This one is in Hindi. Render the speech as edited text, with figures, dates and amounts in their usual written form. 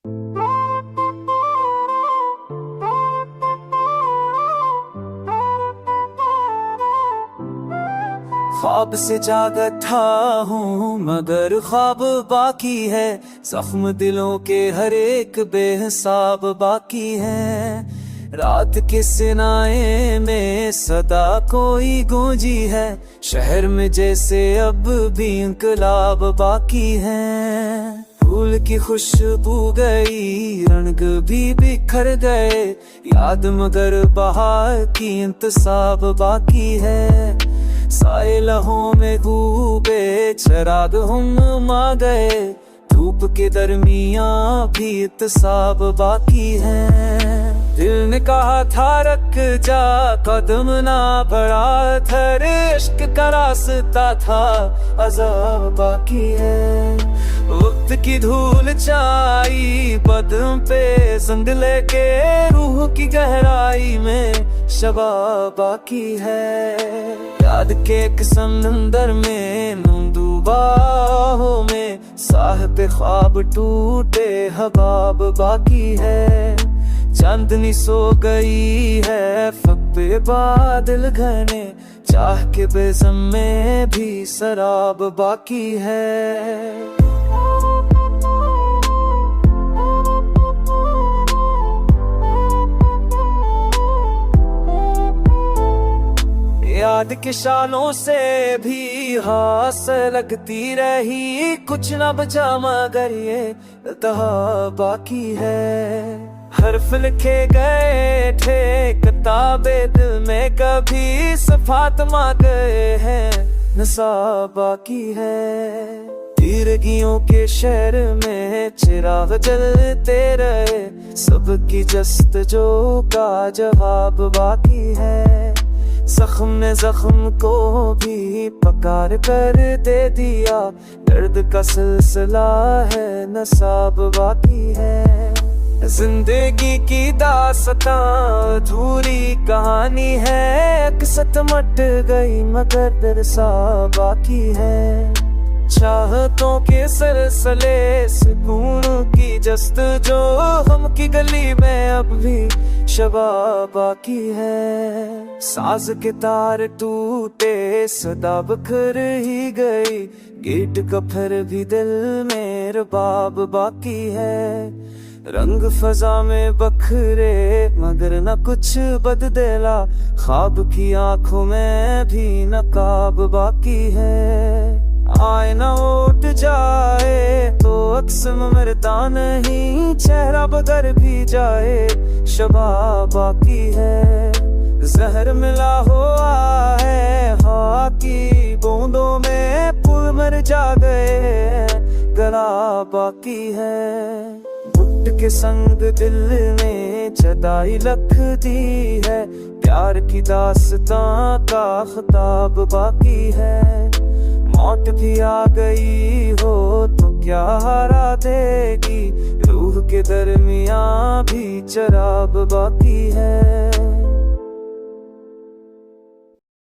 ख्वाब से जागा था हूँ मगर ख्वाब बाकी है, जख्म दिलों के हर एक बेहिसाब बाकी है। रात के सिनाए में सदा कोई गूंजी है, शहर में जैसे अब भी इंकलाब बाकी है। फूल की खुशबू गई, रंग भी बिखर गए, याद मगर बहार की इंतसाब बाकी है। साए लहों में डूबे चिराग हम आ गए, धूप के दरमियां भी इत्साब बाकी है। दिल ने कहा था रख जा कदम ना बढ़ा, तेरे इश्क का रास्ता था अज़ाब बाकी है। वक्त की धूल छाई बदन पे संग लेके, रूह की गहराई में शबाब बाकी है। याद के एक समंदर में नूंदूबाहों में, साहिब ख्वाब टूटे हबाब बाकी है। चांदनी सो गई है फब्बे बादल घने, चाह के बेज़म में भी शराब बाकी है। याद के शालों से भी हास लगती रही, कुछ न बचा मगर ये तहा बाकी है। हर्फ लिखे गए थे किताबे दिल में, कभी सफात मा गए हैं नसा बाकी है। तीरगियों के शहर में चिराग जलते रहे, सबकी जस्तजो का जवाब बाकी है। जख्म ने जख्म को भी पकार कर दे दिया, दर्द का सिलसिला है नसाब बाकी है। जिंदगी की दास्तां अधूरी कहानी है, अक्सत मट गई मगर दरसा बाकी है। चाहतों के सिलसिले सुकून की जस्तजो, हम की गली में अब भी शबाब बाकी है। साज के तार टूटे सदा बखर ही गई, गेट का फिर भी दिल में रबाब बाकी है। रंग फजा में बखरे मगर न कुछ बदला, ख्वाब की आंखों में भी नकाब बाकी है। आईना उठ जाए तो अक्स मरता नहीं, चेहरा बदल भी जाए शबाब बाकी है। जहर मिला हुआ है हवा की बूंदों में, फूल मर जा गए गला बाकी है। घुट के संग दिल में जदाई लखती है, प्यार की दास्तां का खिताब बाकी है। मौत भी आ गई हो तो क्या हरा देगी, रूह के दरमियां भी चराब बाकी है।